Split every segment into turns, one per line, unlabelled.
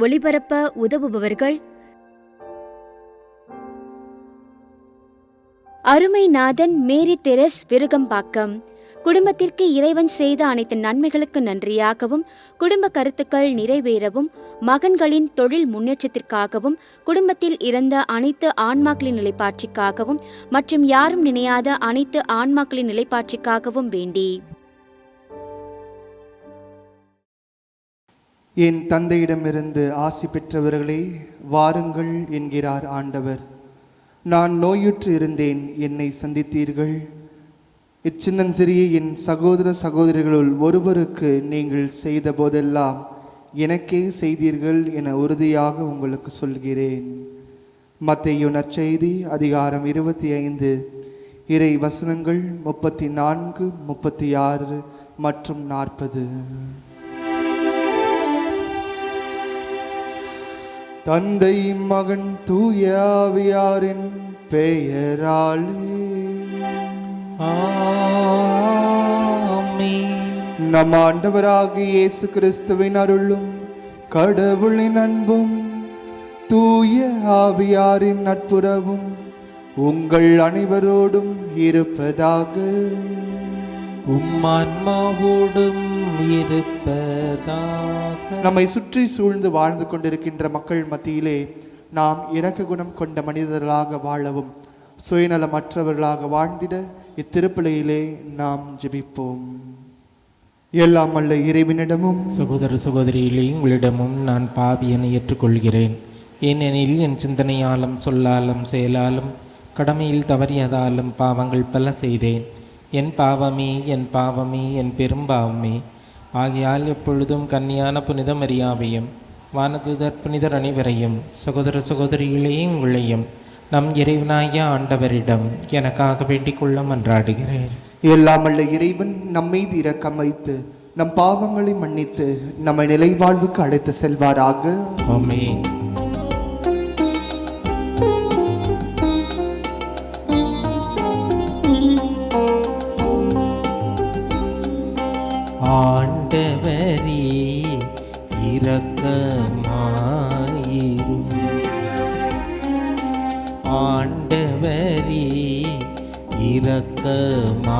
ஒளிபரப்ப உதவுபவர்கள் அருமைநாதன் மேரி தெரஸ் விருகம்பாக்கம். குடும்பத்திற்கு இறைவன் செய்த அனைத்து நன்மைகளுக்கு நன்றியாகவும், குடும்ப கருத்துக்கள் நிறைவேறவும், மகன்களின் தொழில் முன்னேற்றத்திற்காகவும், குடும்பத்தில் இறந்த அனைத்து ஆன்மாக்களின் நிலைப்பாட்சிக்காகவும் மற்றும் யாரும் நினையாத அனைத்து ஆன்மாக்களின் நிலைப்பாட்சிக்காகவும் வேண்டி.
என் தந்தையிடமிருந்து ஆசி பெற்றவர்களே வாருங்கள் என்கிறார் ஆண்டவர். நான் நோயுற்று இருந்தேன், என்னை சந்தித்தீர்கள். இச்சின்னஞ்சிறிய என் சகோதர சகோதரிகளுள் ஒருவருக்கு நீங்கள் செய்த போதெல்லாம் எனக்கே செய்தீர்கள் என உறுதியாக உங்களுக்கு சொல்கிறேன். மத்தேயு நற்செய்தி அதிகாரம் 25 இறை வசனங்கள் 34, 36 மற்றும் 40. தந்தை மகன் தூய ஆவியாரின் பெயராலே நம் ஆண்டவராகிய இயேசு கிறிஸ்துவின் அருளும் கடவுளின் அன்பும் தூய ஆவியாரின் நட்புறவும் உங்கள் அனைவரோடும் இருப்பதாக.
உம்மான்மாவோடும் இருப்பதாக.
நம்மை சுற்றி சூழ்ந்து வாழ்ந்து கொண்டிருக்கின்ற மக்கள் மத்தியிலே நாம் இரக்க குணம் கொண்ட மனிதர்களாக வாழவும், சுயநலமற்றவர்களாக வாழ்ந்திட இத்திருப்பலியிலே நாம் ஜெபிப்போம். எல்லாம் அல்ல இறைவனிடமும்
சகோதர சகோதரிகளே, உங்களிடமும் நான் பாவியனை ஏற்றுக்கொள்கிறேன். ஏனெனில் என் சிந்தனையாலும் சொல்லாலும் செயலாலும் கடமையில் தவறியதாலும் பாவங்கள் பல செய்தேன். என் பாவமே, என் பாவமே, என் பெரும் பாவமே. ஆகையால் எப்பொழுதும் கன்னியான புனித மரியாவையும் வானதூதர் புனிதர் அனைவரையும் சகோதர சகோதரிகளே உங்களையும் நம் இறைவனாகிய ஆண்டவரிடம் எனக்காக வேண்டிக் கொள்ள மன்றாடுகிறேன்.
எல்லாமல்ல இறைவன் நம்மீது இரக்கம் வைத்து நம் பாவங்களை மன்னித்து நம்மை நிலை வாழ்வுக்கு அழைத்து செல்வாராக.
ஆமென். ஆண்டவரே இரக்கமாயிரும். ஆண்டவரே இரக்கமாயிரும்.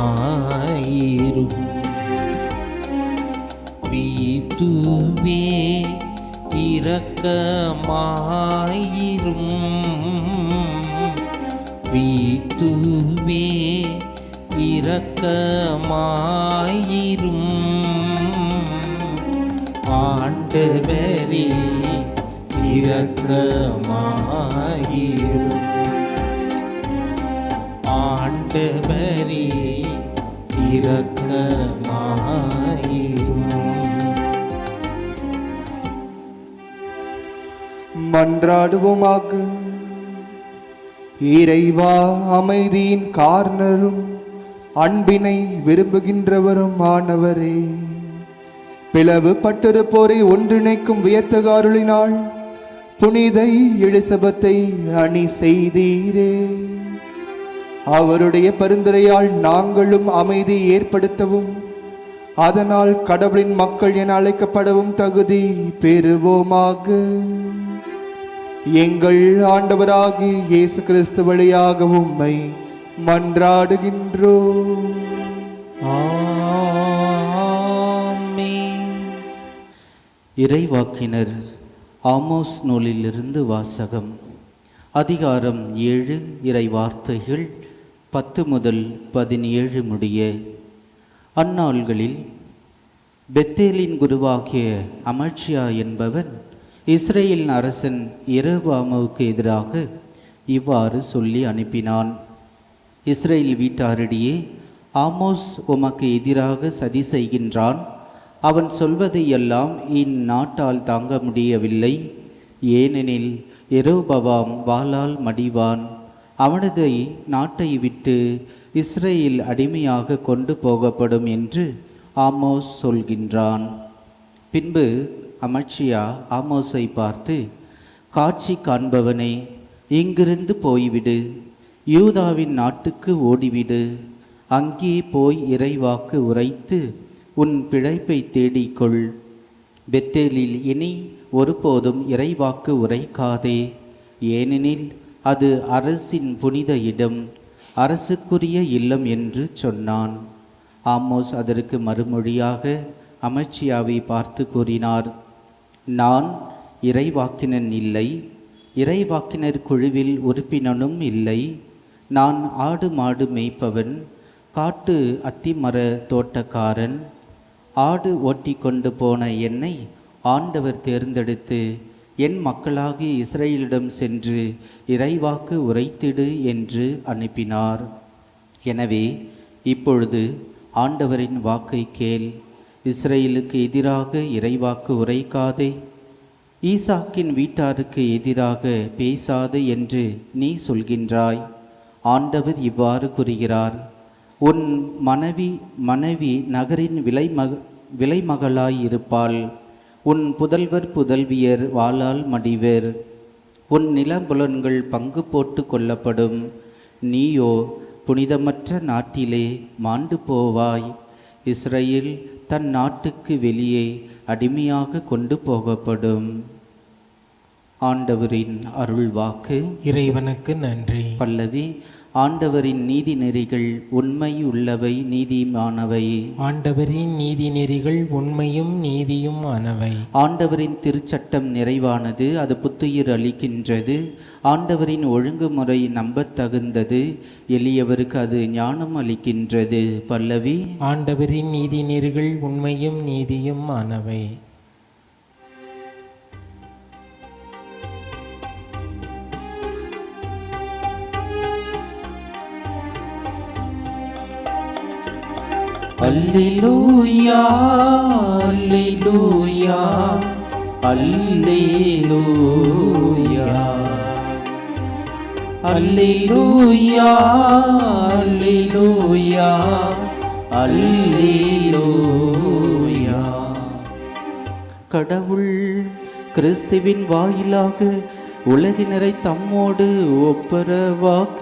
கிறிஸ்துவே இரக்கமாயிரும். கிறிஸ்துவே இரக்கமாயிரும். ஆண்டவரே இரக்கமாயிரும். ஆண்டவரே இரக்கமாயிரும்.
மன்றாடுவோமாக. இறைவா, அமைதியின் காரணரும் அன்பினை விரும்புகின்றவரும் ஆனவரே, பிளவு பட்டிருப்போரை ஒன்றிணைக்கும் வியத்தகாருளினால் புனித எலிசபெத்தை அணி செய்தீரே. அவருடைய பரிந்துரையால் நாங்களும் அமைதியை ஏற்படுத்தவும், அதனால் கடவுளின் மக்கள் என அழைக்கப்படவும் தகுதி பெறுவோமாக. எங்கள் ஆண்டவராகிய இயேசு கிறிஸ்து வழியாக உம்மை மன்றாடுகின்றோம்.
ஆமென்.
இறைவாக்கினர் ஆமோஸ் நூலிலிருந்து வாசகம். அதிகாரம் 7, இறை வார்த்தைகள் 10 முதல் 17 முடிய. அந்நாள்களில் பெத்தேலின் குருவாகிய அமட்சியா என்பவன் இஸ்ரேல் அரசன் யெரொபெயாமுக்கு எதிராக இவ்வாறு சொல்லி அனுப்பினான். இஸ்ரேல் வீட்டாரிடையே, ஆமோஸ் உமக்கு எதிராக சதி செய்கின்றான். அவன் சொல்வதை எல்லாம் இந்நாட்டால் தாங்க முடியவில்லை. ஏனெனில் யெரொபெயாம் வாளால் மடிவான். அவனது நாட்டை விட்டு இஸ்ரேல் அடிமையாக கொண்டு போகப்படும் என்று ஆமோஸ் சொல்கின்றான். பின்பு அமட்சியா ஆமோஸை பார்த்து, காட்சி காண்பவனே, இங்கிருந்து போய்விடு, யூதாவின் நாட்டுக்கு ஓடிவிடு. அங்கே போய் இறைவாக்கு உரைத்து உன் பிழைப்பை தேடிக்கொள். பெத்தேலில் இனி ஒருபோதும் இறைவாக்கு உரைக்காதே, ஏனெனில் அது அரசின் புனித இடம், அரசுக்குரிய இல்லம் என்று சொன்னான். ஆமோஸ் அதற்கு மறுமொழியாக அமத்சியாவை பார்த்து கூறினார், நான் இறைவாக்கினன் இல்லை, இறைவாக்கினர் குழுவில் உறுப்பினனும் இல்லை. நான் ஆடு மாடு மேய்ப்பவன், காட்டு அத்திமர தோட்டக்காரன். ஆடு ஓட்டி கொண்டு போன என்னை ஆண்டவர் தேர்ந்தெடுத்து என் மக்களாகிய இஸ்ரேலிடம் சென்று இறைவாக்கு உரைத்திடு என்று அனுப்பினார். எனவே இப்பொழுது ஆண்டவரின் வாக்கை கேள். இஸ்ரேலுக்கு எதிராக இறைவாக்கு உரைக்காதே, ஈசாக்கின் வீட்டாருக்கு எதிராக பேசாதே என்று நீ சொல்கின்றாய். ஆண்டவர் இவ்வாறு கூறுகிறார், உன் மனைவி நகரின் விலைமகளாய் இருப்பாள். உன் புதல்வர் புதல்வியர் வாளால் மடிவர். உன் நிலபுலன்கள் பங்கு போட்டு கொள்ளப்படும். நீயோ புனிதமற்ற நாட்டிலே மாண்டு போவாய். இஸ்ரேல் தன் நாட்டுக்கு வெளியே அடிமையாக கொண்டு போகப்படும். ஆண்டவரின் அருள்வாக்கு.
இறைவனுக்கு நன்றி.
பல்லவி. ஆண்டவரின் நீதி நெறிகள் உண்மை உள்ளவை, நீதிமானவை.
ஆண்டவரின் நீதி நெறிகள் உண்மையும் நீதியும் ஆனவை.
ஆண்டவரின் திருச்சட்டம் நிறைவானது, அது புத்துயிர் அளிக்கின்றது. ஆண்டவரின் ஒழுங்குமுறை நம்பத்தகுந்தது, எளியவருக்கு அது ஞானம் அளிக்கின்றது. பல்லவி.
ஆண்டவரின் நீதி நெறிகள் உண்மையும் நீதியும் ஆனவை.
அல்லேலூயா அல்லேலூயா அல்லேலூயா அல்லேலூயா அல்லேலூயா அல்லேலூயா. கடவுள் கிறிஸ்துவின் வாயிலாக உலகினரை தம்மோடு ஒப்புரவாக்கினார்.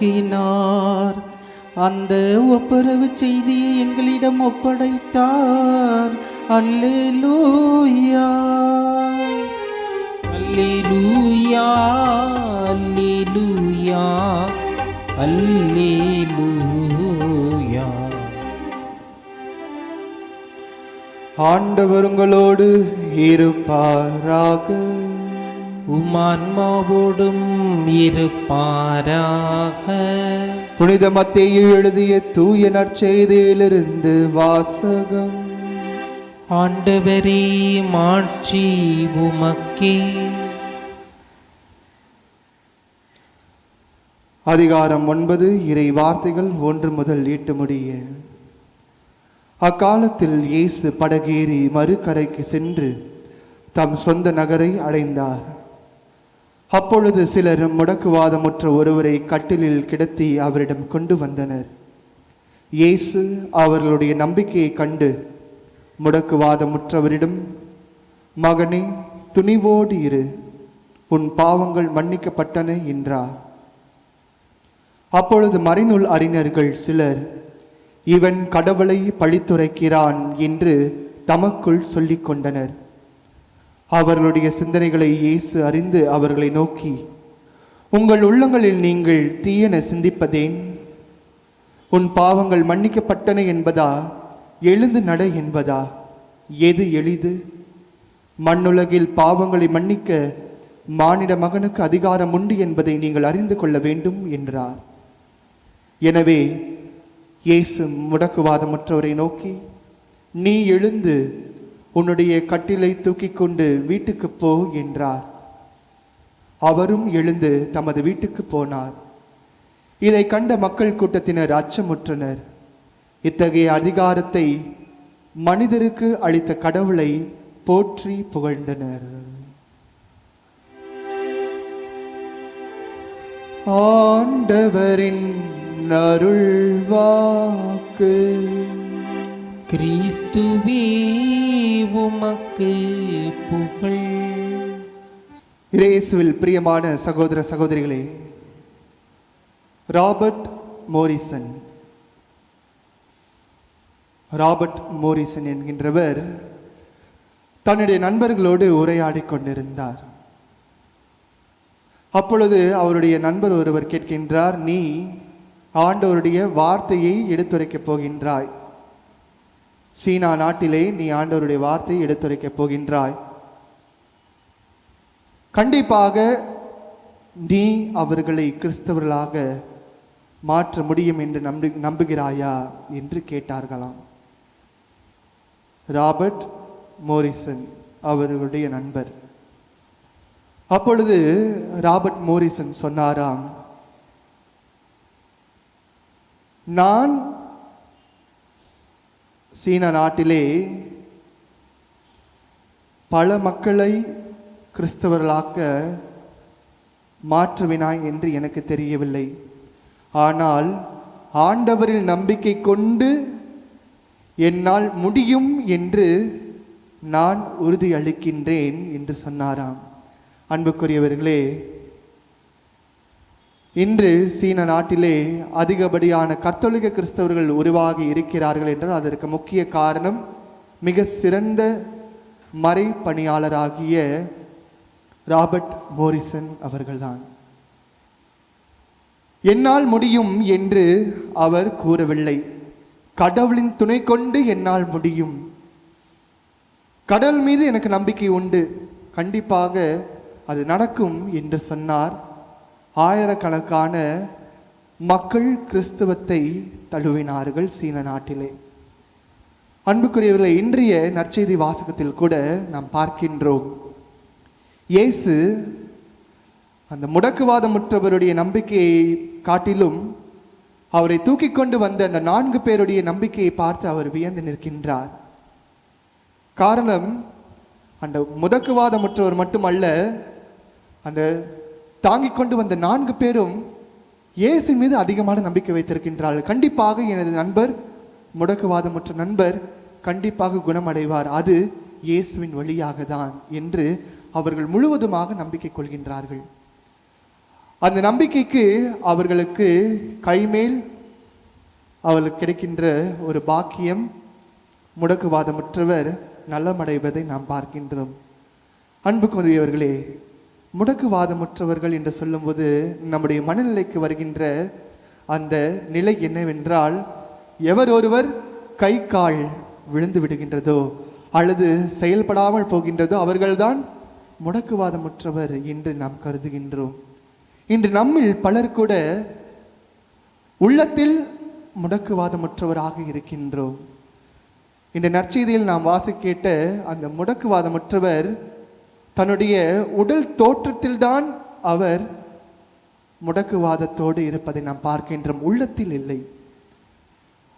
அந்த ஒப்புரவு செய்தியை எங்களிடம் ஒப்படைத்தார். அல்லேலூயா
அல்லேலூயா அல்லேலூயா அல்லேலூயா.
ஆண்டவர் உங்களோடு இருப்பாராக.
உமான்மாவோடும் இருப்பாராக.
புனித மத்தேயு எழுதிய தூய நற்செய்தியிலிருந்து வாசகம்.
ஆண்டவரே, மாட்சி உமக்கே.
அதிகாரம் 9, இறை வார்த்தைகள் 1 முதல் 8 முடிய. அக்காலத்தில் இயேசு படகேறி மறுகரைக்கு சென்று தம் சொந்த நகரை அடைந்தார். அப்பொழுது சிலர் முடக்குவாதமுற்ற ஒருவரை கட்டிலில் கிடத்தி அவரிடம் கொண்டு வந்தனர். இயேசு அவர்களுடைய நம்பிக்கையை கண்டு முடக்குவாதமுற்றவரிடம், மகனே, துணிவோடு இரு, உன் பாவங்கள் மன்னிக்கப்பட்டன என்றார். அப்பொழுது மறைநூல் அறிஞர்கள் சிலர், இவன் கடவுளை பழித்துரைக்கிறான் என்று தமக்குள் சொல்லிக் கொண்டனர். அவர்களுடைய சிந்தனைகளை இயேசு அறிந்து அவர்களை நோக்கி, உங்கள் உள்ளங்களில் நீங்கள் தீயன சிந்திப்பதேன்? உன் பாவங்கள் மன்னிக்கப்பட்டன என்பதா, எழுந்து நட என்பதா? எது எளிது? மண்ணுலகில் பாவங்களை மன்னிக்க மானிட மகனுக்கு அதிகாரம் உண்டு என்பதை நீங்கள் அறிந்து கொள்ள வேண்டும் என்றார். எனவே இயேசு முடக்குவாதமுற்றவரை நோக்கி, நீ எழுந்து உன்னுடைய கட்டிலை தூக்கி கொண்டு வீட்டுக்கு போ என்றார். அவரும் எழுந்து தமது வீட்டுக்கு போனார். இதை கண்ட மக்கள் கூட்டத்தினர் அச்சமுற்றனர். இத்தகைய அதிகாரத்தை மனிதருக்கு அளித்த கடவுளை போற்றி புகழ்ந்தனர். ஆண்டவரின் அருள்வாக்கு.
கிறிஸ்துவே, உமக்கு புகழ்.
இயேசுவில் பிரியமான சகோதர சகோதரிகளே, ராபர்ட் மோரிசன் என்கின்றவர் தன்னுடைய நண்பர்களோடு உரையாடி கொண்டிருந்தார். அப்பொழுது அவருடைய நண்பர் ஒருவர் கேட்கின்றார், நீ ஆண்டவருடைய வார்த்தையை எடுத்துரைக்கப் போகின்றாய், சீனா நாட்டிலே நீ ஆண்டவருடைய வார்த்தையை எடுத்துரைக்கப் போகின்றாய், கண்டிப்பாக நீ அவர்களை கிறிஸ்தவர்களாக மாற்ற முடியும் என்று நம்புகிறாயா என்று கேட்டார்களாம். ராபர்ட் மோரிசன் அவர்களுடைய நண்பர். அப்பொழுது ராபர்ட் மோரிசன் சொன்னாராம், நான் சீனா நாட்டிலே பல மக்களை கிறிஸ்தவர்களாக மாற்றுவினாய் என்று எனக்கு தெரியவில்லை. ஆனால் ஆண்டவரில் நம்பிக்கை கொண்டு என்னால் முடியும் என்று நான் உறுதி அளிக்கின்றேன் என்று சொன்னாராம். அன்புக்குரியவர்களே, இன்று சீன நாட்டிலே அதிகப்படியான கத்தோலிக்க கிறிஸ்தவர்கள் உருவாகி இருக்கிறார்கள் என்றால் அதற்கு முக்கிய காரணம் மிக சிறந்த மறை பணியாளராகிய ராபர்ட் மோரிசன் அவர்கள்தான். என்னால் முடியும் என்று அவர் கூறவில்லை, கடவுளின் துணை கொண்டு என்னால் முடியும், கடவுள் மீது எனக்கு நம்பிக்கை உண்டு, கண்டிப்பாக அது நடக்கும் என்று சொன்னார். ஆயிரக்கணக்கான மக்கள் கிறிஸ்தவத்தை தழுவினார்கள் சீன நாட்டிலே. அன்புக்குரியவர்களை, இன்றைய நற்செய்தி வாசகத்தில் கூட நாம் பார்க்கின்றோம், இயேசு அந்த முடக்குவாதமுற்றவருடைய நம்பிக்கையை காட்டிலும் அவரை தூக்கி கொண்டு வந்த அந்த 4 பேருடைய நம்பிக்கையை பார்த்து அவர் வியந்து நிற்கின்றார். காரணம், அந்த முடக்குவாதமுற்றவர் மட்டுமல்ல, அந்த தாங்கிக் கொண்டு வந்த 4 பேரும் இயேசு மீது அதிகமான நம்பிக்கை வைத்திருக்கின்றார்கள். கண்டிப்பாக எனது நண்பர், முடக்குவாதமுற்ற நண்பர் கண்டிப்பாக குணமடைவார், அது இயேசுவின் வழியாக தான் என்று அவர்கள் முழுவதுமாக நம்பிக்கை கொள்கின்றார்கள். அந்த நம்பிக்கைக்கு அவர்களுக்கு கைமேல் அவர்களுக்கு கிடைக்கின்ற ஒரு பாக்கியம், முடக்குவாதமுற்றவர் நலமடைவதை நாம் பார்க்கின்றோம். அன்புக்குரியவர்களே, முடக்குவாதமுற்றவர்கள் என்று சொல்லும்போது நம்முடைய மனநிலைக்கு வருகின்ற அந்த நிலை என்னவென்றால், எவர் ஒருவர் கை கால் விழுந்து விடுகின்றதோ அல்லது செயல்படாமல் போகின்றதோ அவர்கள்தான் முடக்குவாதமுற்றவர் என்று நாம் கருதுகின்றோம். இன்று நம்மில் பலர் கூட உள்ளத்தில் முடக்குவாதமுற்றவராக இருக்கின்றோம். இந்த நற்செய்தியில் நாம் வாசிக்கேட்ட அந்த முடக்குவாதமுற்றவர் தன்னுடைய உடல் தோற்றத்தில்தான் அவர் முடக்குவாதத்தோடு இருப்பதை நாம் பார்க்கின்றோம், உள்ளத்தில் இல்லை.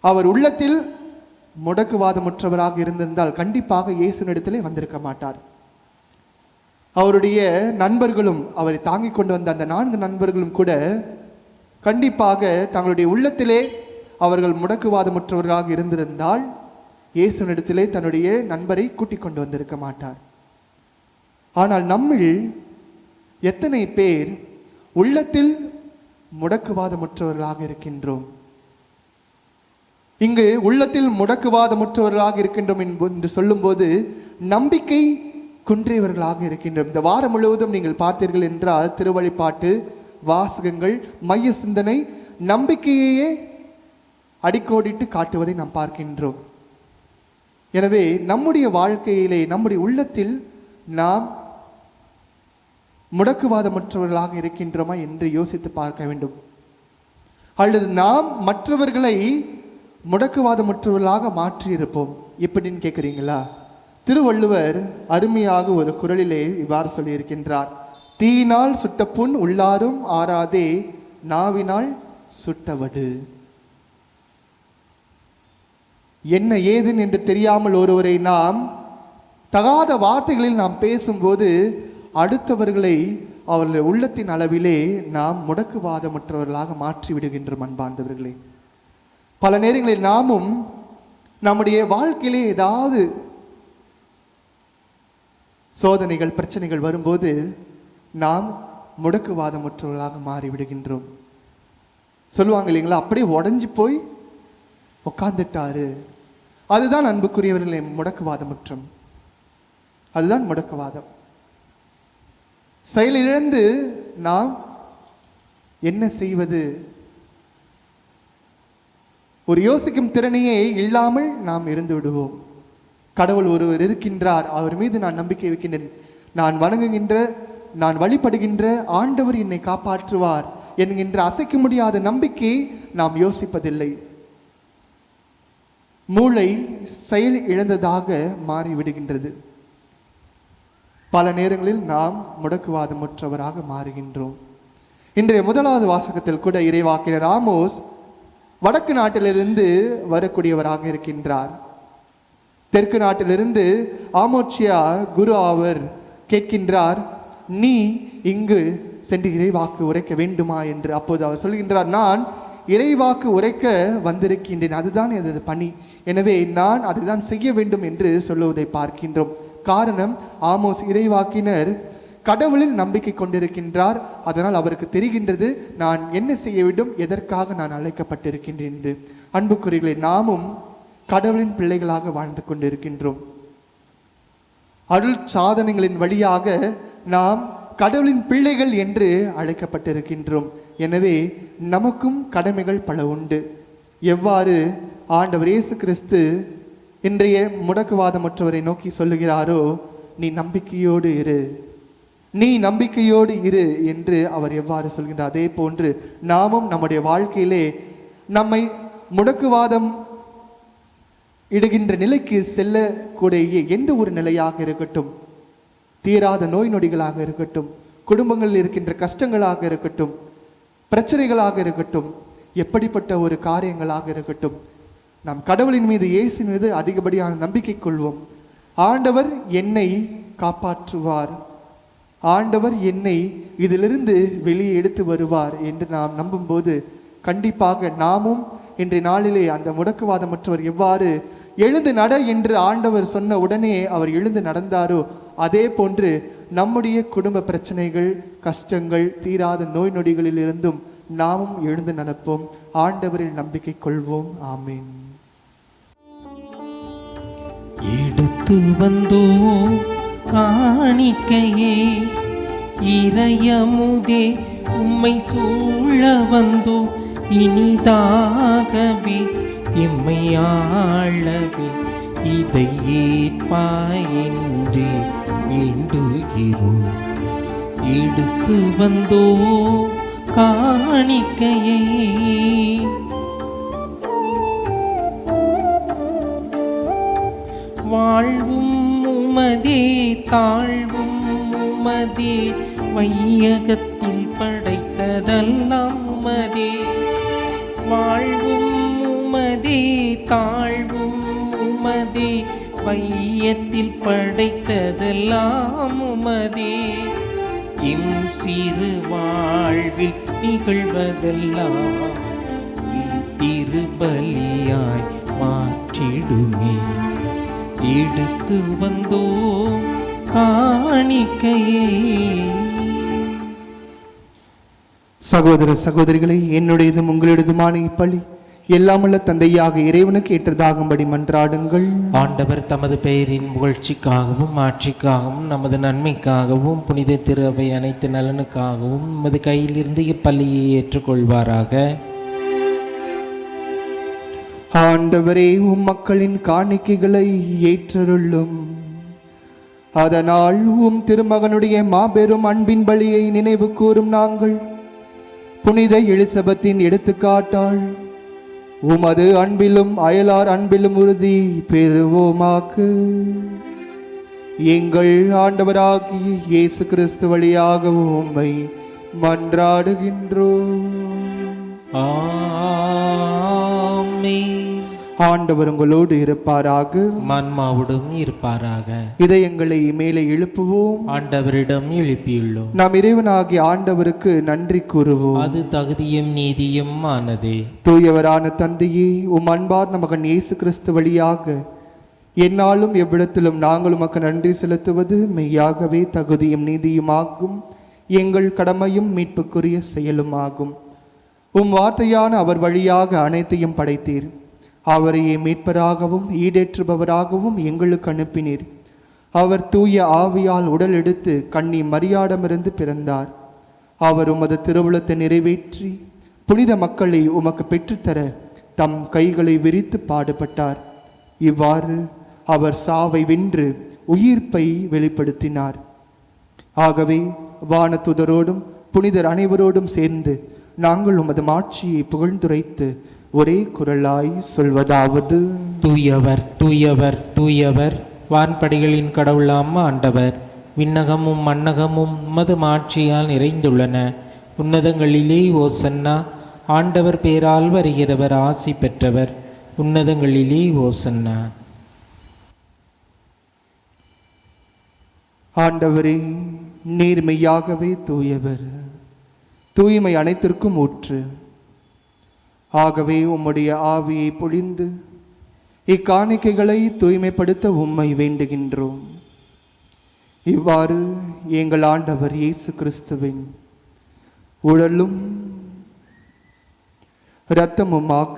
அவர் உள்ளத்தில் முடக்குவாதமுற்றவராக இருந்திருந்தால் கண்டிப்பாக இயேசுவினிடத்திலே வந்திருக்க மாட்டார். அவருடைய நண்பர்களும், அவரை தாங்கிக் கொண்டு வந்த அந்த 4 நண்பர்களும் கூட கண்டிப்பாக தங்களுடைய உள்ளத்திலே அவர்கள் முடக்குவாதமுற்றவர்களாக இருந்திருந்தால் இயேசுவினிடத்திலே தன்னுடைய நண்பரை கூட்டிக் கொண்டு வந்திருக்க மாட்டார். ஆனால் நம்மில் எத்தனை பேர் உள்ளத்தில் முடக்குவாதமுற்றவர்களாக இருக்கின்றோம்? இங்கு உள்ளத்தில் முடக்குவாதமுற்றவர்களாக இருக்கின்றோம் என்று சொல்லும்போது நம்பிக்கை குன்றியவர்களாக இருக்கின்றோம். இந்த வாரம் முழுவதும் நீங்கள் பார்த்தீர்கள் என்றால் திருவழிபாட்டு வாசகங்கள், மைய சிந்தனை நம்பிக்கையே அடிக்கோடிட்டு காட்டுவதை நாம் பார்க்கின்றோம். எனவே நம்முடைய வாழ்க்கையிலே, நம்முடைய உள்ளத்தில் நாம் முடக்குவாதமற்றவர்களாக இருக்கின்றோமா என்று யோசித்து பார்க்க வேண்டும். அல்லது நாம் மற்றவர்களை முடக்குவாதமற்றவர்களாக மாற்றி இருப்போம். எப்படின்னு கேட்குறீங்களா? திருவள்ளுவர் அருமையாக ஒரு குறளிலே இவ்வாறு சொல்லியிருக்கின்றார், தீயினால் சுட்ட புண் உள்ளாரும் ஆறாதே, நாவினால் சுட்டவடு. என்ன ஏதுன்னு என்று தெரியாமல் ஒருவரை நாம் தகாத வார்த்தைகளில் நாம் பேசும்போது அடுத்தவர்களை அவர்கள் உள்ளத்தின் அளவிலே நாம் முடக்குவாதமற்றவர்களாக மாற்றி விடுகின்றோம். அன்பார்ந்தவர்களே, பல நேரங்களில் நாமும் நம்முடைய வாழ்க்கையிலே ஏதாவது சோதனைகள், பிரச்சனைகள் வரும்போது நாம் முடக்குவாதமற்றவர்களாக மாறிவிடுகின்றோம். சொல்லுவாங்க இல்லைங்களா, அப்படியே உடஞ்சி போய் உட்கார்ந்துட்டாரு. அதுதான் அன்புக்குரியவர்களே முடக்குவாதமுற்றம். அதுதான் முடக்குவாதம். செயலிழந்து நாம் என்ன செய்வது, ஒரு யோசிக்கும் திறனையே இல்லாமல் நாம் இருந்து விடுவோம். கடவுள் ஒருவர் இருக்கின்றார், அவர் மீது நான் நம்பிக்கை வைக்கின்றேன், நான் வணங்குகின்ற, நான் வழிபடுகின்ற ஆண்டவர் என்னை காப்பாற்றுவார் என்கின்ற அசைக்க முடியாத நம்பிக்கை நாம் யோசிப்பதில்லை. மூளை செயல் இழந்ததாக மாறிவிடுகின்றது. பல நேரங்களில் நாம் முடக்குவாதமுற்றவராக மாறுகின்றோம். இன்றைய முதலாவது வாசகத்தில் கூட இறைவாக்கினர் ஆமோஸ் வடக்கு நாட்டிலிருந்து வரக்கூடியவராக இருக்கின்றார். தெற்கு நாட்டிலிருந்து ஆமோச்சியா குரு அவர் கேட்கின்றார், நீ இங்கு சென்று இறைவாக்கு உரைக்க வேண்டுமா என்று. அப்போது அவர் சொல்கின்றார், நான் இறைவாக்கு உரைக்க வந்திருக்கின்றேன், அதுதான் எனது பணி, எனவே நான் அதுதான் செய்ய வேண்டும் என்று சொல்லுவதை பார்க்கின்றோம். காரணம், ஆமோஸ் இறைவாக்கினர் கடவுளில் நம்பிக்கை கொண்டிருக்கின்றார். அதனால் அவருக்கு தெரிகின்றது நான் என்ன செய்ய வேண்டும், எதற்காக நான் அழைக்கப்பட்டிருக்கின்றேன் என்று. அன்புக்குரியவர்களே, நாமும் கடவுளின் பிள்ளைகளாக வாழ்ந்து கொண்டிருக்கின்றோம். அருள் சாதனைகளின் வழியாக நாம் கடவுளின் பிள்ளைகள் என்று அழைக்கப்பட்டிருக்கின்றோம். எனவே நமக்கும் கடமைகள் பல உண்டு. எவ்வாறு ஆண்டவர் இயேசு கிறிஸ்து இன்றைய முடக்குவாதமற்றவரை நோக்கி சொல்லுகிறாரோ, நீ நம்பிக்கையோடு இரு, நீ நம்பிக்கையோடு இரு என்று அவர் எவ்வாறு சொல்கின்றார், அதே போன்று நாமும் நம்முடைய வாழ்க்கையிலே நம்மை முடக்குவாதம் இடுகின்ற நிலைக்கு செல்லக்கூடிய எந்த ஒரு நிலையாக இருக்கட்டும், தீராத நோய் நொடிகளாக இருக்கட்டும், குடும்பங்களில் இருக்கின்ற கஷ்டங்களாக இருக்கட்டும், பிரச்சனைகளாக இருக்கட்டும், எப்படிப்பட்ட ஒரு காரியங்களாக இருக்கட்டும், நாம் கடவுளின் மீது, இயேசு மீது அதிகப்படியான நம்பிக்கை கொள்வோம். ஆண்டவர் என்னை காப்பாற்றுவார், ஆண்டவர் என்னை இதிலிருந்து வெளியே எடுத்து வருவார் என்று நாம் நம்பும்போது கண்டிப்பாக நாமும் இன்றைய நாளிலே அந்த முடக்குவாதமற்றவர் எவ்வாறு எழுந்து நட என்று ஆண்டவர் சொன்ன உடனே அவர் எழுந்து நடந்தாரோ, அதே போன்று நம்முடைய குடும்ப பிரச்சனைகள், கஷ்டங்கள், தீராத நோய் நொடிகளில் இருந்தும் நாமும் எழுந்து நடப்போம். ஆண்டவரில் நம்பிக்கை கொள்வோம். ஆமீன்.
எடுத்து வந்தோ காணிக்கையே இறையமுதே, உம்மை சூழ வந்தோ இனிதாகவே எம்மை ஆளவே, இதை ஏற்பாயின்றே வேண்டுகிறோம். எடுத்து வந்தோ காணிக்கையே. வாழ்வும் உமதே, தாழ்வும் உமதே, வையகத்தில் படைத்ததெல்லாம் உமதே. வாழ்வும் உமதே, தாழ்வும் உமதே, வையத்தில் படைத்ததெல்லாம் உமதே. எம் சிறு வாழ்வில் நிகழ்வதெல்லாம் திருபலியாய் மாற்றிடுமே. எடுத்து வந்தோ காணிக்கையே.
சகோதர சகோதரிகளை, என்னுடையதும் உங்களுடையதுமான இப்பலி எல்லாமுள்ள தந்தையாக இறைவனுக்கு ஏற்றதாகும்படி மன்றாடுங்கள்.
ஆண்டவர் தமது பெயரின் புகழ்ச்சிக்காகவும் ஆட்சிக்காகவும் நமது நன்மைக்காகவும் புனித திரு அவை அனைத்து நலனுக்காகவும் நமது கையிலிருந்து இப்பள்ளியை ஏற்றுக்கொள்வாராக.
ஆண்டவரே, உம் மக்களின் காணிக்கைகளை ஏற்றருளும். அதனால் உம் திருமகனுடைய மாபெரும் அன்பின் பலியை நினைவு கூறும் நாங்கள் புனித எலிசபெத்தின் எடுத்துக்காட்டால் உமது அன்பிலும் அயலார் அன்பிலும் உறுதி பெறுவோமாக்கு. எங்கள் ஆண்டவராகிய இயேசு கிறிஸ்து வழியாக உம்மை மன்றாடுகின்றோம்.
ஆமென்.
ஆண்டவர் உங்களோடு இருப்பாராக,
மன்மாவுடன் இருப்பாராக.
இதயங்களை மேலே எழுப்புவோம்.
ஆண்டவரிடம் எழுப்பியுள்ளோம்.
நாம் இறைவனாகிய ஆண்டவருக்கு நன்றி கூறுவோம்.
அது தகுதியும் நீதியும் ஆனதே.
தூயவரான தந்தையே, உம் அன்பார்ந்த மகன் இயேசு கிறிஸ்து வழியாக என்னாலும் எவ்விடத்திலும் நாங்கள் உமக்கு நன்றி செலுத்துவது மெய்யாகவே தகுதியும் நீதியுமாகும், எங்கள் கடமையும் மீட்புக்குரிய செயலுமாகும். உம் வார்த்தையான அவர் வழியாக அனைத்தையும் படைத்தீர். அவரையே மீட்பராகவும் ஈடேற்றுபவராகவும் எங்களுக்கு அனுப்பினீர். அவர் தூய ஆவியால் உடல் எடுத்து கன்னி மரியாடமிருந்து பிறந்தார். அவர் உமது திருவுளத்தை நிறைவேற்றி புனித மக்களை உமக்கு பெற்றுத்தர தம் கைகளை விரித்து பாடுபட்டார். இவ்வாறு அவர் சாவை வென்று உயிர்ப்பை வெளிப்படுத்தினார். ஆகவே வானதுதரோடும் புனிதர் அனைவரோடும் சேர்ந்து நாங்கள் உமது மாட்சியை புகழ்ந்துரைத்து ஒரே குரலாய் சொல்வதாவது:
தூயவர் தூயவர் தூயவர், வான்படைகளின் கடவுளாம் ஆண்டவர். விண்ணகமும் மண்ணகமும் உமது மாட்சியால் நிறைந்துள்ளன. உன்னதங்களிலே ஓசன்னா. ஆண்டவர் பேரால் வருகிறவர் ஆசி பெற்றவர். உன்னதங்களிலே ஓசன்னா.
ஆண்டவரே, நேர்மையாகவே தூயவர், தூய்மை அனைத்திற்கும் ஊற்று. ஆகவே உம்முடைய ஆவியை பொழிந்து இக்காணிக்கைகளை தூய்மைப்படுத்த உம்மை வேண்டுகின்றோம். இவ்வாறு எங்கள் ஆண்டவர் இயேசு கிறிஸ்துவின் உடலும் இரத்தமுமாக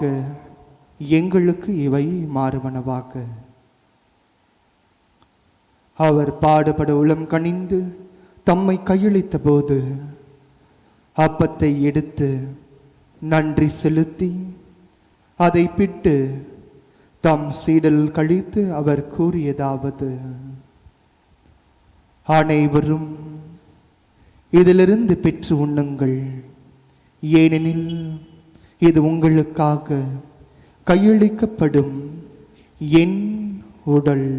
எங்களுக்கு இவை மாறுவனவாக. அவர் பாடுபட உளம் கனிந்து தம்மை கையளித்த போது அப்பத்தை எடுத்து நன்றி செலுத்தி அதை பிட்டு தம் சீடல் கழித்து அவர் கூறியதாவது: அனைவரும் இதிலிருந்து பெற்று உண்ணுங்கள், ஏனெனில் இது உங்களுக்காக கையளிக்கப்படும் என் உடல்.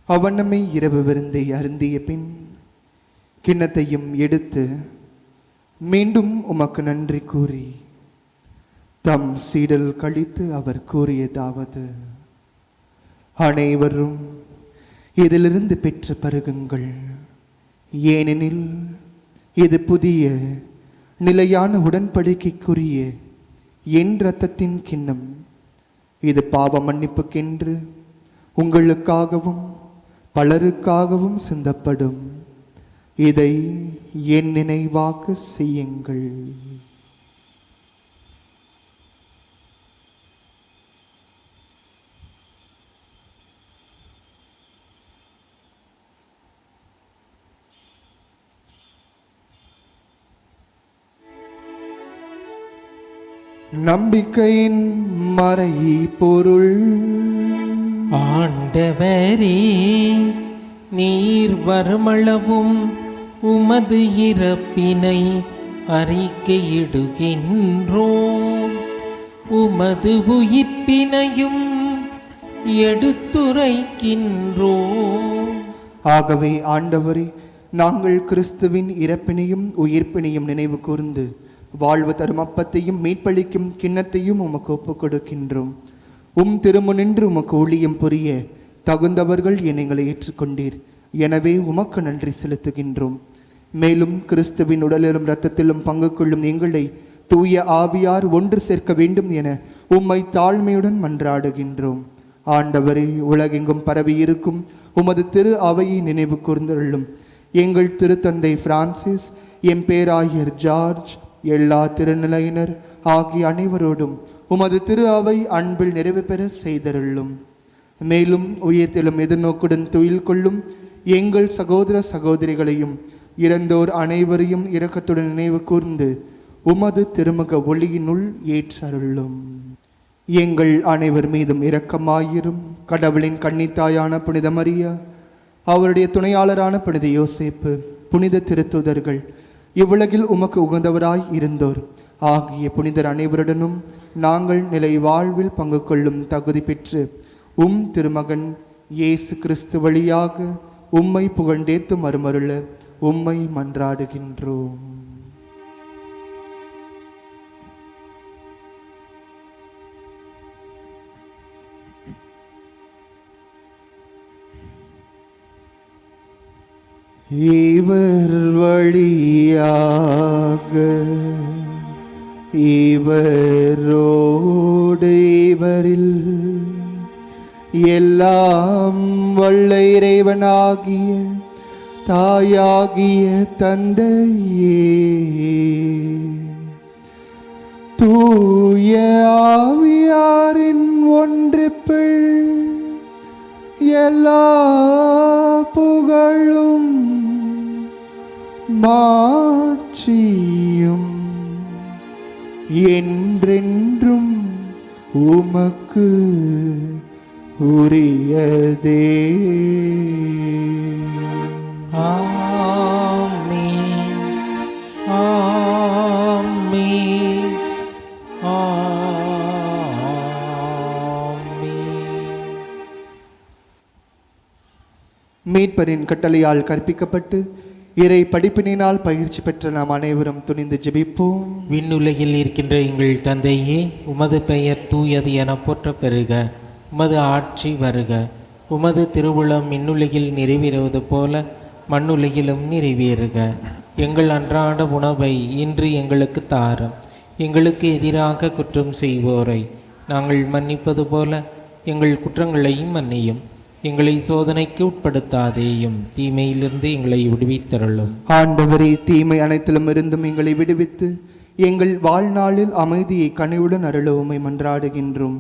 அவனமை இரவு விருந்தை அருந்திய பின் கிண்ணத்தையும் எடுத்து மீண்டும் உமக்கு நன்றி கூறி தம் சீடல் கழித்து அவர் கூறியதாவது: அனைவரும் இதிலிருந்து பெற்று பருகுங்கள், ஏனெனில் இது புதிய நிலையான உடன்படிக்கைக்குரிய என் இரத்தத்தின் கிண்ணம். இது பாவ மன்னிப்புக்கென்று உங்களுக்காகவும் பலருக்காகவும் சிந்தப்படும். இதை என் நினைவாக செய்யுங்கள். நம்பிக்கையின் மறை பொருள்.
ஆண்டவரே, நீர் வருமளவும் உமது இறப்பினை அறிக்கையிடுகின்றோம், உமது உயிர்ப்பினையும் எடுத்துரைக்கின்றோம்.
ஆகவே ஆண்டவரே, நாங்கள் கிறிஸ்துவின் இறப்பினையும் உயிர்ப்பினையும் நினைவு கூர்ந்து வாழ்வு தரும் அப்பத்தையும் மீட்பளிக்கும் கிண்ணத்தையும் உமக்கு ஒப்புக் கொடுக்கின்றோம். திருமுனின்று உமக்கு ஊழியம் புரிய தகுந்தவர்கள் எங்களை ஏற்றுக்கொண்டீர். எனவே உமக்கு நன்றி செலுத்துகின்றோம். மேலும் கிறிஸ்துவின் உடலிலும் இரத்தத்திலும் பங்கு கொள்ளும் எங்களை தூய ஆவியார் ஒன்று சேர்க்க வேண்டும் என உம்மை தாழ்மையுடன் மன்றாடுகின்றோம். ஆண்டவரே, உலகெங்கும் பரவி இருக்கும் உமது திரு அவையை நினைவு கூர்ந்தருளும். எங்கள் திருத்தந்தை பிரான்சிஸ், எம் பேராயர் ஜார்ஜ், எல்லா திருநிலையினர் ஆகிய அனைவரோடும் உமது திரு அவை அன்பில் நிறைவு பெற செய்தருளும். மேலும் உயிர்த்தெழும் எதிர்நோக்குடன் துயில் கொள்ளும் எங்கள் சகோதர சகோதரிகளையும் இறந்தோர் அனைவரையும் இரக்கத்துடன் நினைவு கூர்ந்து உமது திருமுக ஒளியினுள் ஏற்றருளும். எங்கள் அனைவர் மீதும் இரக்கமாயிரும். கடவுளின் கன்னித்தாயான புனித மரியா, அவருடைய துணையாளரான புனித யோசேப்பு, புனித திருத்துதர்கள், இவ்வுலகில் உமக்கு உகந்தவராய் இருந்தோர் ஆகிய புனிதர் அனைவருடனும் நாங்கள் நிலை வாழ்வில் பங்கு கொள்ளும் தகுதி பெற்று திருமகன் இயேசு கிறிஸ்து வழியாக உம்மை புகழ்ந்தேத்து மறுமருள உம்மை மன்றாடுகின்றோம். இவர் வழியாக இவரோடு இவர் தூயவரில் எல்லாம் வல்ல இறைவனாகிய தாயாகிய தந்தையே, தூய ஆவியாரின் ஒன்றிப்பில் எல்லா புகழும் மாட்சியும் என்றென்றும் உமக்கு உரியதே.
ஆமென், ஆமென், ஆமென்.
மீட்பரின் கட்டளையால் கற்பிக்கப்பட்டு இறை படிப்பினால் பயிற்சி பெற்ற நாம் அனைவரும் துணிந்து ஜெபிப்போம்.
விண்ணுலகில் இருக்கின்ற எங்கள் தந்தையே, உமது பெயர் தூயது என போற்ற பெறுக. உமது ஆட்சி வருக. உமது திருவுளம் விண்ணுலகில் நிறைவேறுவது போல மண்ணுலகிலும் நிறைவேறுக. எங்கள் அன்றாட உணவை இன்று எங்களுக்கு தாரும். எங்களுக்கு எதிராக குற்றம் செய்வோரை நாங்கள் மன்னிப்பது போல எங்கள் குற்றங்களையும் மன்னியும். எங்களை சோதனைக்கு உட்படுத்தாதேயும், தீமையிலிருந்து எங்களை விடுவித்தருளும்.
ஆண்டவரே, தீமை அனைத்திலும் இருந்தும் எங்களை விடுவித்து எங்கள் வாழ்நாளில் அமைதியை கனிவுடன் அருள உம்மை மன்றாடுகின்றோம்.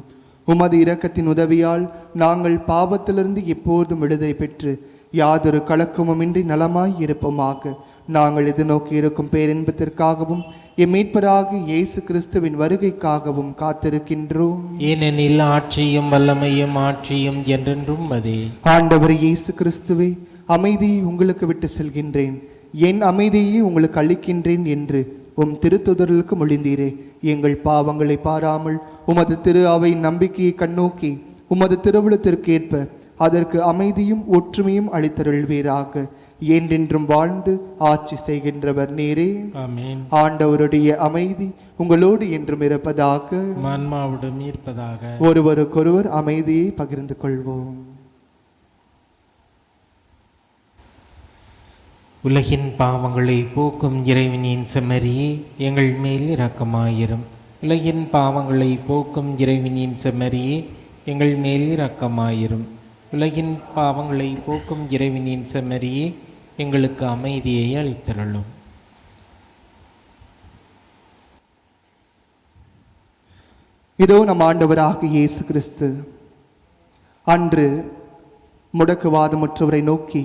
உமது இரக்கத்தின் உதவியால் நாங்கள் பாவத்திலிருந்து எப்போதும் விடுதலை பெற்று யாதொரு கலக்கமுமின்றி நலமாய் இருப்போமாக. நாங்கள் எதிர்நோக்கி இருக்கும் பேரின்பத்திற்காகவும் எம் மீட்பராகிய இயேசு கிறிஸ்துவின் வருகைக்காகவும் காத்திருக்கின்றோம்.
ஏனெனில் ஆட்சியும் வல்லமையும் ஆட்சியும் என்றென்றும் அதே.
ஆண்டவர் இயேசு கிறிஸ்துவே, அமைதியை உங்களுக்கு விட்டு செல்கின்றேன், என் அமைதியை உங்களுக்கு அளிக்கின்றேன் என்று உம் திருத்துதர்களுக்கு மொழிந்தீரே. எங்கள் பாவங்களை பாராமல் உமது திரு அவை நம்பிக்கையை கண்ணோக்கி உமது திருவுளத்திற்கு ஏற்ப அதற்கு அமைதியும் ஒற்றுமையும் அளித்தருள்வீராக. என்றென்றும் வாழ்ந்து ஆட்சி செய்கின்றவர் நீரே.
ஆமென்.
ஆண்டவருடைய அமைதி உங்களோடு என்றும் இருப்பதாக.
ஆன்மாவுடன் இருப்பதாக.
ஒருவருக்கொருவர் அமைதியை பகிர்ந்து கொள்வோம்.
உலகின் பாவங்களை போக்கும் இறைவனின் செம்மறியே, எங்கள் மேல் இரக்கமாயிரும். உலகின் பாவங்களை போக்கும் இறைவனின் செம்மறியே, எங்கள் மேல் இரக்கமாயிரும். உலகின் பாவங்களை போக்கும் இறைவனின் செம்மறியே, எங்களுக்கு அமைதியை அளித்தருளும்.
இதோ நம் ஆண்டவராகிய இயேசு கிறிஸ்து அன்று முடக்குவாதமுற்றவரை நோக்கி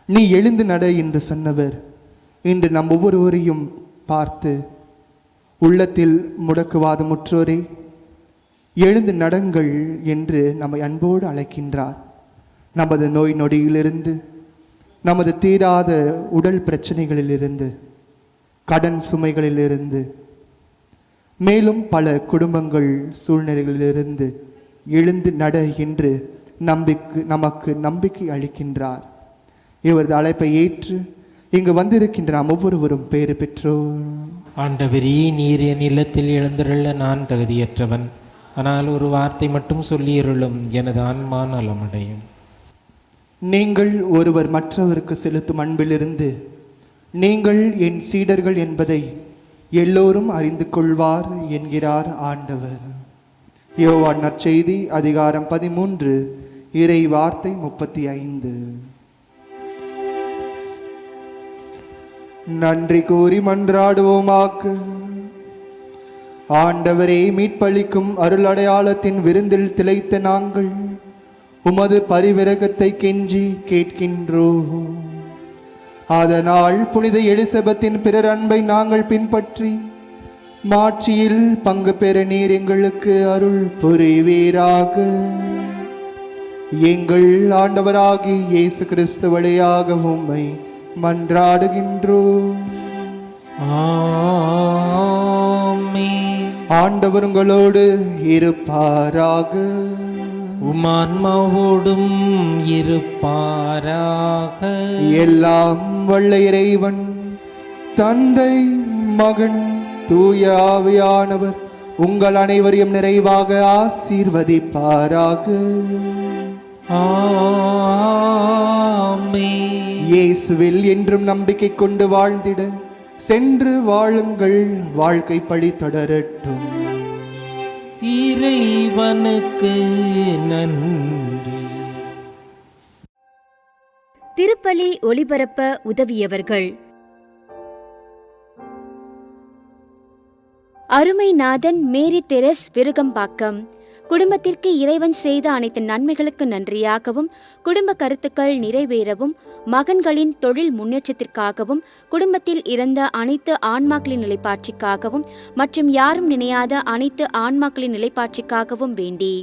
நீ எழுந்து நட என்று சொன்னவர் இன்று நம் ஒவ்வொருவரையும் பார்த்து உள்ளத்தில் முடக்குவாதமுற்றோரே எழுந்து நடங்கள் என்று நம்மை அன்போடு அழைக்கின்றார். நமது நோய் நொடியிலிருந்து, நமது தீராத உடல் பிரச்சனைகளிலிருந்து, கடன் சுமைகளிலிருந்து, மேலும் பல குடும்பங்கள் சூழ்நிலைகளிலிருந்து எழுந்து நட என்று நமக்கு நம்பிக்கை அளிக்கின்றார். இவரது அழைப்பை ஏற்று இங்கு வந்திருக்கின்ற நாம் ஒவ்வொருவரும் பேறு பெற்றோர்.
ஆண்டவரே, நீர் என் இல்லத்தில் எழுந்தருள நான் தகுதியற்றவன். ஆனால் ஒரு வார்த்தை மட்டும் சொல்லியருளும், எனது ஆன்மா நலமடையும்.
நீங்கள் ஒருவர் மற்றவருக்கு செலுத்தும் அன்பிலிருந்து நீங்கள் என் சீடர்கள் என்பதை எல்லோரும் அறிந்து கொள்வார் என்கிறார் ஆண்டவர். யோவான் நற்செய்தி அதிகாரம் 13 இறை வார்த்தை 35. நன்றி கூறி மன்றாடுவோமாக்கு. ஆண்டவரே, மீட்பளிக்கும் அருள் அடையாளத்தின் விருந்தில் திளைத்த நாங்கள் உமது பரிவிரகத்தை கெஞ்சி கேட்கின்றோம். அதனால் புனித எலிசபெத்தின் பிறர் அன்பை நாங்கள் பின்பற்றி மாட்சியில் பங்கு பெற நீர் எங்களுக்கு அருள் புரிவீராக. எங்கள் ஆண்டவராகி இயேசு கிறிஸ்து வழியாக உம்மை மன்றாடுகின்றோம்.
ஆமென்.
ஆண்டவர் உங்களோடு இருப்பாராக.
உமான்மாவோடும் இருப்பாராக.
எல்லாம் வல்ல இறைவன் தந்தை, மகன், தூய ஆவியானவர் உங்கள் அனைவரையும் நிறைவாக ஆசீர்வதிப்பாராக.
ஆமென்.
இயேசுவில் என்றும் நம்பிக்கை கொண்டு வாழ்ந்திட சென்று வாழுங்கள். வாழ்க்கை பழி தொடரட்டும்.
இறைவனுக்கு நன்றி.
திருப்பலி ஒளிபரப்ப உதவியவர்கள்: அருமைநாதன் மேரி தெரஸ் விருகம்பாக்கம். குடும்பத்திற்கு இறைவன் செய்த அனைத்து நன்மைகளுக்கு நன்றியாகவும், குடும்ப கருத்துக்கள் நிறைவேறவும், மகன்களின் தொழில் முன்னேற்றத்திற்காகவும், குடும்பத்தில் இறந்த அனைத்து ஆன்மாக்களின் நிலைப்பாட்சிக்காகவும் மற்றும் யாரும் நினையாத அனைத்து ஆன்மாக்களின் நிலைப்பாட்சிக்காகவும் வேண்டி